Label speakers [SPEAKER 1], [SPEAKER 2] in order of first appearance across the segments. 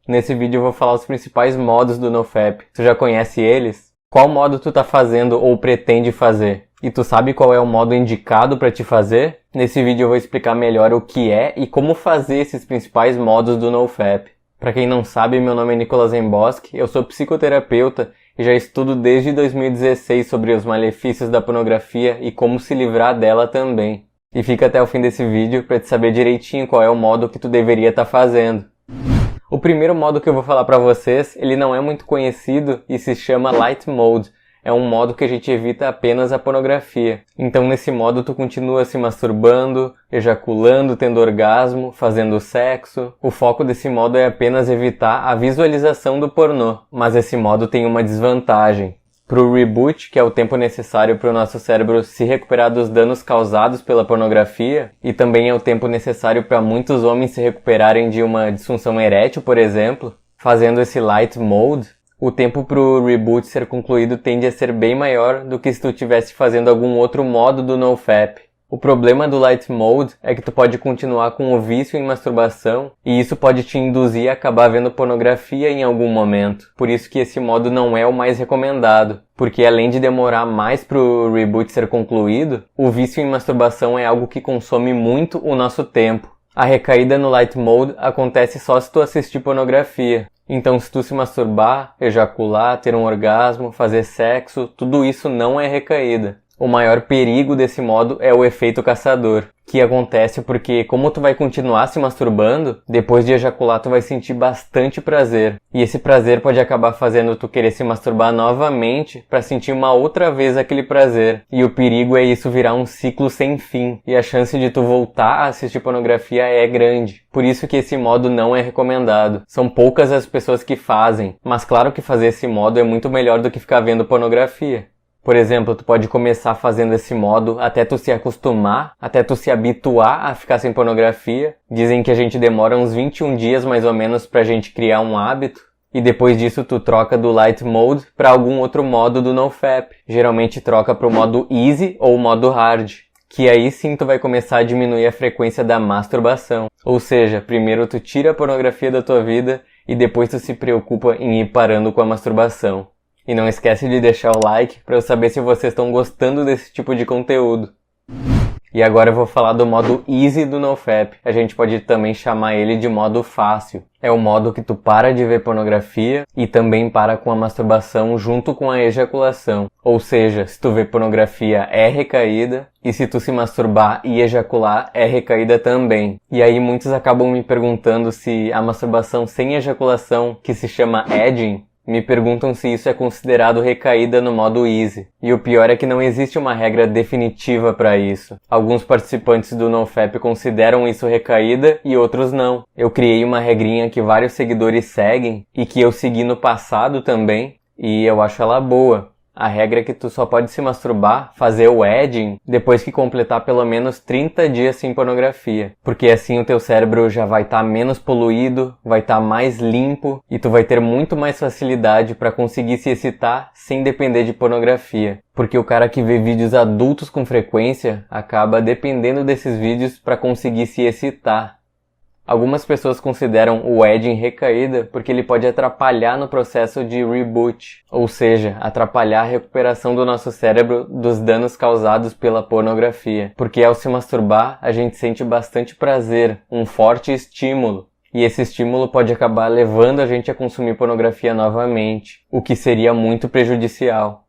[SPEAKER 1] Nesse vídeo eu vou falar os principais modos do NoFap. Tu já conhece eles? Qual modo tu tá fazendo ou pretende fazer? E tu sabe qual é o modo indicado para te fazer? Nesse vídeo eu vou explicar melhor o que é e como fazer esses principais modos do NoFap. Para quem não sabe, meu nome é Nicolas Emboski, eu sou psicoterapeuta e já estudo desde 2016 sobre os malefícios da pornografia e como se livrar dela também. E fica até o fim desse vídeo para te saber direitinho qual é o modo que tu deveria estar fazendo. O primeiro modo que eu vou falar para vocês, ele não é muito conhecido e se chama Light Mode. É um modo que a gente evita apenas a pornografia. Então nesse modo tu continua se masturbando, ejaculando, tendo orgasmo, fazendo sexo. O foco desse modo é apenas evitar a visualização do pornô. Mas esse modo tem uma desvantagem. Pro reboot, que é o tempo necessário para o nosso cérebro se recuperar dos danos causados pela pornografia, e também é o tempo necessário para muitos homens se recuperarem de uma disfunção erétil, por exemplo, fazendo esse Light Mode, o tempo pro reboot ser concluído tende a ser bem maior do que se tu estivesse fazendo algum outro modo do NoFap. O problema do Light Mode é que tu pode continuar com o vício em masturbação e isso pode te induzir a acabar vendo pornografia em algum momento. Por isso que esse modo não é o mais recomendado, porque além de demorar mais pro reboot ser concluído, o vício em masturbação é algo que consome muito o nosso tempo. A recaída no Light Mode acontece só se tu assistir pornografia. Então se tu se masturbar, ejacular, ter um orgasmo, fazer sexo, tudo isso não é recaída. O maior perigo desse modo é o efeito caçador, que acontece porque como tu vai continuar se masturbando, depois de ejacular tu vai sentir bastante prazer. E esse prazer pode acabar fazendo tu querer se masturbar novamente para sentir uma outra vez aquele prazer. E o perigo é isso virar um ciclo sem fim, e a chance de tu voltar a assistir pornografia é grande. Por isso que esse modo não é recomendado. São poucas as pessoas que fazem, mas claro que fazer esse modo é muito melhor do que ficar vendo pornografia. Por exemplo, tu pode começar fazendo esse modo até tu se acostumar, até tu se habituar a ficar sem pornografia. Dizem que a gente demora uns 21 dias mais ou menos pra gente criar um hábito. E depois disso tu troca do Light Mode para algum outro modo do NoFap. Geralmente troca pro modo Easy ou modo Hard. Que aí sim tu vai começar a diminuir a frequência da masturbação. Ou seja, primeiro tu tira a pornografia da tua vida e depois tu se preocupa em ir parando com a masturbação. E não esquece de deixar o like para eu saber se vocês estão gostando desse tipo de conteúdo. E agora eu vou falar do modo Easy do NoFap. A gente pode também chamar ele de modo fácil. É o modo que tu para de ver pornografia e também para com a masturbação junto com a ejaculação. Ou seja, se tu vê pornografia é recaída e se tu se masturbar e ejacular é recaída também. E aí muitos acabam me perguntando se a masturbação sem ejaculação, que se chama edging, me perguntam se isso é considerado recaída no modo Easy. E o pior é que não existe uma regra definitiva para isso. Alguns participantes do NoFap consideram isso recaída e outros não. Eu criei uma regrinha que vários seguidores seguem e que eu segui no passado também e eu acho ela boa. A regra é que tu só pode se masturbar, fazer o edging, depois que completar pelo menos 30 dias sem pornografia. Porque assim o teu cérebro já vai estar menos poluído, vai estar mais limpo e tu vai ter muito mais facilidade para conseguir se excitar sem depender de pornografia. Porque o cara que vê vídeos adultos com frequência acaba dependendo desses vídeos para conseguir se excitar. Algumas pessoas consideram o edging recaída porque ele pode atrapalhar no processo de reboot, ou seja, atrapalhar a recuperação do nosso cérebro dos danos causados pela pornografia. Porque ao se masturbar, a gente sente bastante prazer, um forte estímulo. E esse estímulo pode acabar levando a gente a consumir pornografia novamente, o que seria muito prejudicial.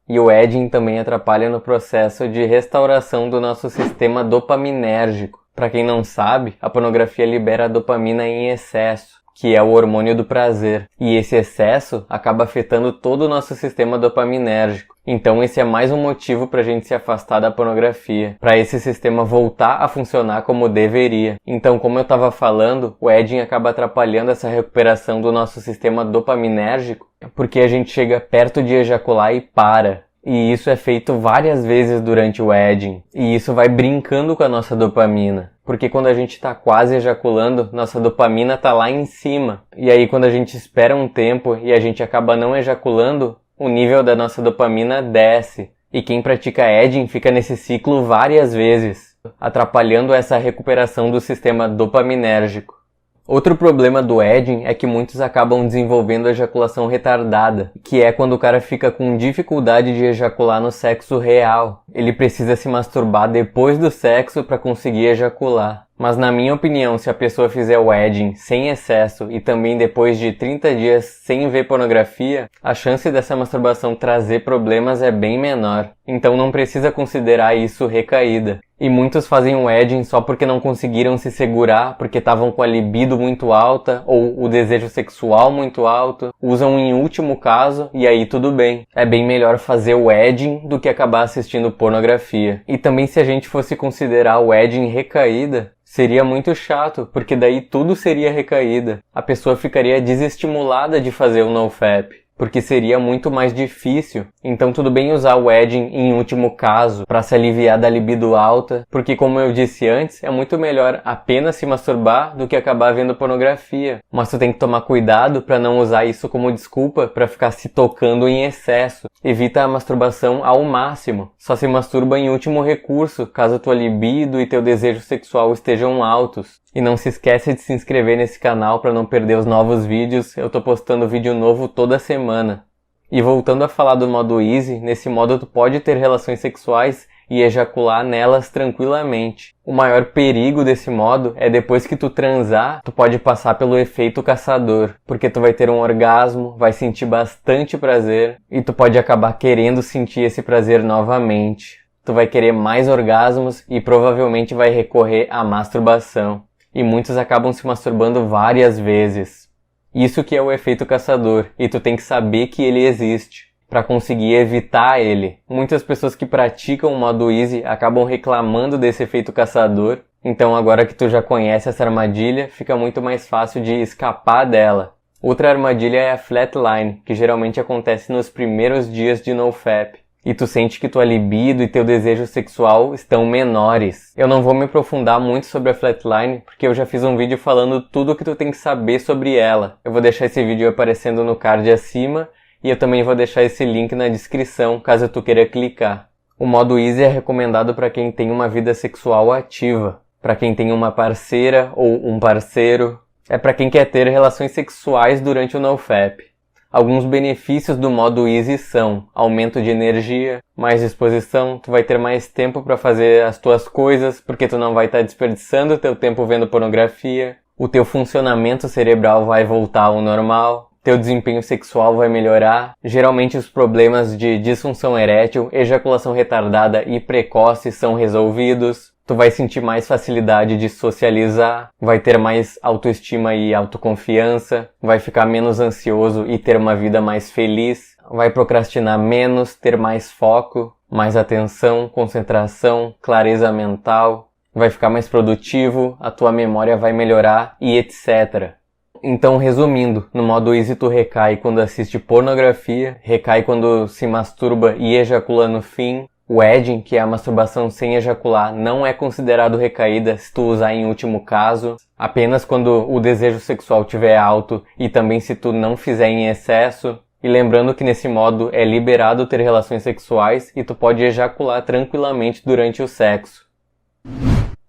[SPEAKER 1] E o edging também atrapalha no processo de restauração do nosso sistema dopaminérgico. Para quem não sabe, a pornografia libera a dopamina em excesso, que é o hormônio do prazer. E esse excesso acaba afetando todo o nosso sistema dopaminérgico. Então esse é mais um motivo para a gente se afastar da pornografia, para esse sistema voltar a funcionar como deveria. Então, como eu estava falando, o edging acaba atrapalhando essa recuperação do nosso sistema dopaminérgico, porque a gente chega perto de ejacular e para. E isso é feito várias vezes durante o edging. E isso vai brincando com a nossa dopamina. Porque quando a gente está quase ejaculando, nossa dopamina está lá em cima. E aí quando a gente espera um tempo e a gente acaba não ejaculando, o nível da nossa dopamina desce. E quem pratica edging fica nesse ciclo várias vezes, atrapalhando essa recuperação do sistema dopaminérgico. Outro problema do edging é que muitos acabam desenvolvendo ejaculação retardada, que é quando o cara fica com dificuldade de ejacular no sexo real. Ele precisa se masturbar depois do sexo para conseguir ejacular. Mas na minha opinião, se a pessoa fizer o edging sem excesso e também depois de 30 dias sem ver pornografia, a chance dessa masturbação trazer problemas é bem menor. Então não precisa considerar isso recaída. E muitos fazem o edging só porque não conseguiram se segurar, porque estavam com a libido muito alta ou o desejo sexual muito alto, usam em último caso e aí tudo bem. É bem melhor fazer o edging do que acabar assistindo pornografia. E também se a gente fosse considerar o edging recaída, seria muito chato, porque daí tudo seria recaída. A pessoa ficaria desestimulada de fazer o NoFap, porque seria muito mais difícil. Então tudo bem usar o edging em último caso, para se aliviar da libido alta, porque como eu disse antes, é muito melhor apenas se masturbar do que acabar vendo pornografia. Mas tu tem que tomar cuidado para não usar isso como desculpa para ficar se tocando em excesso. Evita a masturbação ao máximo. Só se masturba em último recurso, caso tua libido e teu desejo sexual estejam altos. E não se esquece de se inscrever nesse canal para não perder os novos vídeos. Eu tô postando vídeo novo toda semana. E voltando a falar do modo easy, nesse modo tu pode ter relações sexuais e ejacular nelas tranquilamente. O maior perigo desse modo é depois que tu transar, tu pode passar pelo efeito caçador, porque tu vai ter um orgasmo, vai sentir bastante prazer e tu pode acabar querendo sentir esse prazer novamente. Tu vai querer mais orgasmos e provavelmente vai recorrer à masturbação. E muitos acabam se masturbando várias vezes. Isso que é o efeito caçador, e tu tem que saber que ele existe, para conseguir evitar ele. Muitas pessoas que praticam o modo easy acabam reclamando desse efeito caçador, então agora que tu já conhece essa armadilha, fica muito mais fácil de escapar dela. Outra armadilha é a flatline, que geralmente acontece nos primeiros dias de NoFap. E tu sente que tua libido e teu desejo sexual estão menores. Eu não vou me aprofundar muito sobre a flatline, porque eu já fiz um vídeo falando tudo o que tu tem que saber sobre ela. Eu vou deixar esse vídeo aparecendo no card acima, e eu também vou deixar esse link na descrição, caso tu queira clicar. O modo easy é recomendado para quem tem uma vida sexual ativa, para quem tem uma parceira ou um parceiro, é para quem quer ter relações sexuais durante o NoFap. Alguns benefícios do modo easy são aumento de energia, mais disposição, tu vai ter mais tempo para fazer as tuas coisas, porque tu não vai estar desperdiçando teu tempo vendo pornografia, o teu funcionamento cerebral vai voltar ao normal, teu desempenho sexual vai melhorar, geralmente os problemas de disfunção erétil, ejaculação retardada e precoce são resolvidos. Tu vai sentir mais facilidade de socializar, vai ter mais autoestima e autoconfiança, vai ficar menos ansioso e ter uma vida mais feliz, vai procrastinar menos, ter mais foco, mais atenção, concentração, clareza mental, vai ficar mais produtivo, a tua memória vai melhorar e etc. Então, resumindo, no modo easy tu recai quando assiste pornografia, recai quando se masturba e ejacula no fim. O edging, que é a masturbação sem ejacular, não é considerado recaída se tu usar em último caso, apenas quando o desejo sexual estiver alto e também se tu não fizer em excesso. E lembrando que nesse modo é liberado ter relações sexuais e tu pode ejacular tranquilamente durante o sexo.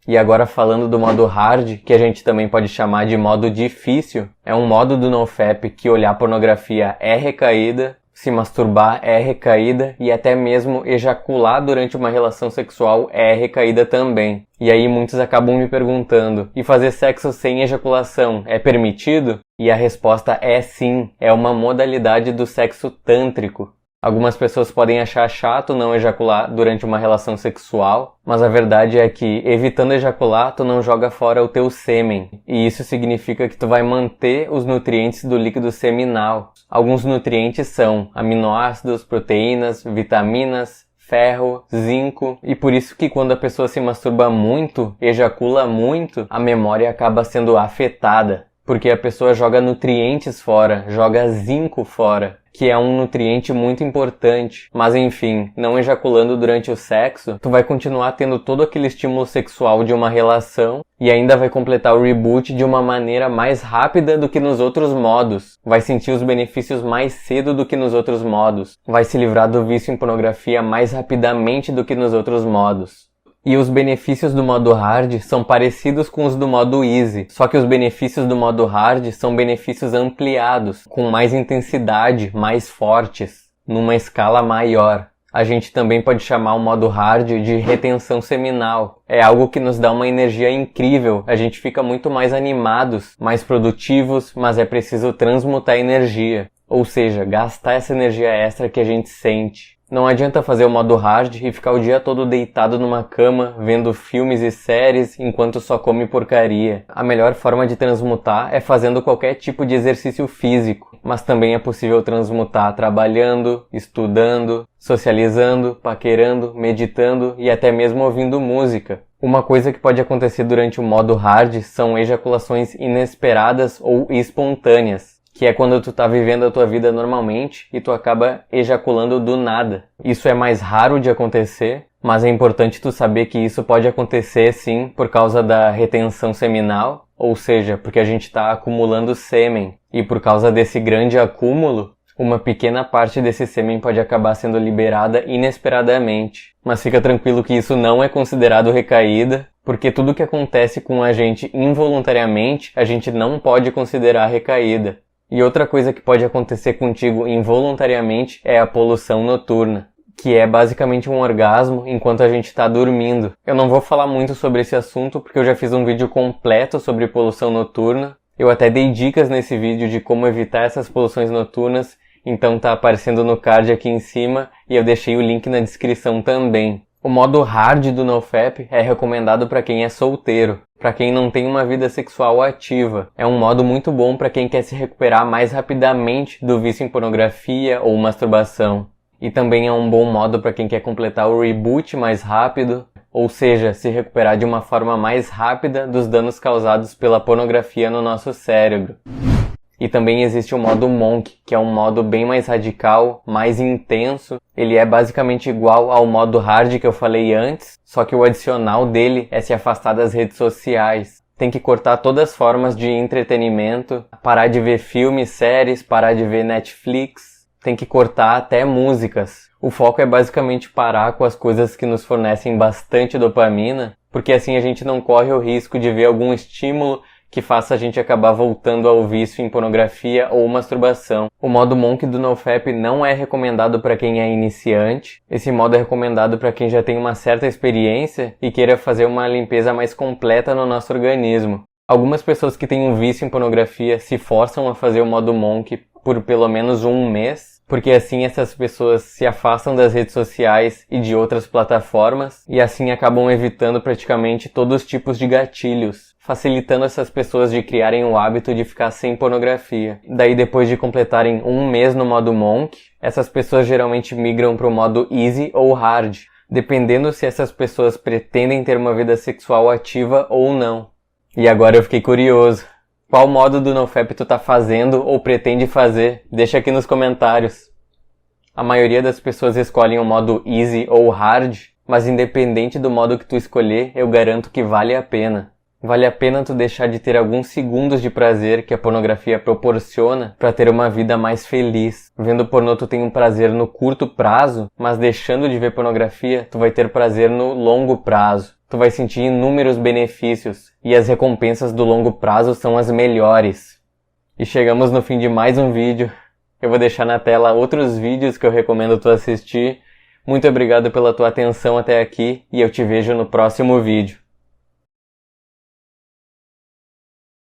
[SPEAKER 1] E agora falando do modo hard, que a gente também pode chamar de modo difícil, é um modo do NoFap que olhar pornografia é recaída, se masturbar é recaída e até mesmo ejacular durante uma relação sexual é recaída também. E aí muitos acabam me perguntando, e fazer sexo sem ejaculação é permitido? E a resposta é sim, é uma modalidade do sexo tântrico. Algumas pessoas podem achar chato não ejacular durante uma relação sexual, mas a verdade é que, evitando ejacular, tu não joga fora o teu sêmen. E isso significa que tu vai manter os nutrientes do líquido seminal. Alguns nutrientes são aminoácidos, proteínas, vitaminas, ferro, zinco, e por isso que quando a pessoa se masturba muito, ejacula muito, a memória acaba sendo afetada. Porque a pessoa joga nutrientes fora, joga zinco fora, que é um nutriente muito importante. Mas enfim, não ejaculando durante o sexo, tu vai continuar tendo todo aquele estímulo sexual de uma relação e ainda vai completar o reboot de uma maneira mais rápida do que nos outros modos. Vai sentir os benefícios mais cedo do que nos outros modos. Vai se livrar do vício em pornografia mais rapidamente do que nos outros modos. E os benefícios do modo hard são parecidos com os do modo easy, só que os benefícios do modo hard são benefícios ampliados, com mais intensidade, mais fortes, numa escala maior. A gente também pode chamar o modo hard de retenção seminal. É algo que nos dá uma energia incrível, a gente fica muito mais animados, mais produtivos, mas é preciso transmutar energia, ou seja, gastar essa energia extra que a gente sente. Não adianta fazer o modo hard e ficar o dia todo deitado numa cama, vendo filmes e séries enquanto só come porcaria. A melhor forma de transmutar é fazendo qualquer tipo de exercício físico, mas também é possível transmutar trabalhando, estudando, socializando, paquerando, meditando e até mesmo ouvindo música. Uma coisa que pode acontecer durante o modo hard são ejaculações inesperadas ou espontâneas, que é quando tu tá vivendo a tua vida normalmente e tu acaba ejaculando do nada. Isso é mais raro de acontecer, mas é importante tu saber que isso pode acontecer sim por causa da retenção seminal, ou seja, porque a gente tá acumulando sêmen, e por causa desse grande acúmulo, uma pequena parte desse sêmen pode acabar sendo liberada inesperadamente. Mas fica tranquilo que isso não é considerado recaída, porque tudo que acontece com a gente involuntariamente, a gente não pode considerar recaída. E outra coisa que pode acontecer contigo involuntariamente é a poluição noturna, que é basicamente um orgasmo enquanto a gente está dormindo. Eu não vou falar muito sobre esse assunto porque eu já fiz um vídeo completo sobre poluição noturna. Eu até dei dicas nesse vídeo de como evitar essas poluições noturnas, então tá aparecendo no card aqui em cima e eu deixei o link na descrição também. O modo hard do NoFap é recomendado para quem é solteiro, para quem não tem uma vida sexual ativa. É um modo muito bom para quem quer se recuperar mais rapidamente do vício em pornografia ou masturbação. E também é um bom modo para quem quer completar o reboot mais rápido, ou seja, se recuperar de uma forma mais rápida dos danos causados pela pornografia no nosso cérebro. E também existe o modo Monk, que é um modo bem mais radical, mais intenso. Ele é basicamente igual ao modo hard que eu falei antes, só que o adicional dele é se afastar das redes sociais. Tem que cortar todas as formas de entretenimento, parar de ver filmes, séries, parar de ver Netflix. Tem que cortar até músicas. O foco é basicamente parar com as coisas que nos fornecem bastante dopamina, porque assim a gente não corre o risco de ver algum estímulo que faça a gente acabar voltando ao vício em pornografia ou masturbação. O modo Monk do NoFap não é recomendado para quem é iniciante. Esse modo é recomendado para quem já tem uma certa experiência e queira fazer uma limpeza mais completa no nosso organismo. Algumas pessoas que têm um vício em pornografia se forçam a fazer o modo Monk por pelo menos um mês, porque assim essas pessoas se afastam das redes sociais e de outras plataformas e assim acabam evitando praticamente todos os tipos de gatilhos, facilitando essas pessoas de criarem o hábito de ficar sem pornografia. Daí depois de completarem um mês no modo Monk, essas pessoas geralmente migram para o modo Easy ou Hard, dependendo se essas pessoas pretendem ter uma vida sexual ativa ou não. E agora eu fiquei curioso. Qual modo do NoFap tu tá fazendo ou pretende fazer? Deixa aqui nos comentários. A maioria das pessoas escolhem o modo Easy ou Hard, mas independente do modo que tu escolher, eu garanto que vale a pena. Vale a pena tu deixar de ter alguns segundos de prazer que a pornografia proporciona para ter uma vida mais feliz. Vendo pornô tu tem um prazer no curto prazo, mas deixando de ver pornografia, tu vai ter prazer no longo prazo. Tu vai sentir inúmeros benefícios e as recompensas do longo prazo são as melhores. E chegamos no fim de mais um vídeo. Eu vou deixar na tela outros vídeos que eu recomendo tu assistir. Muito obrigado pela tua atenção até aqui e eu te vejo no próximo vídeo.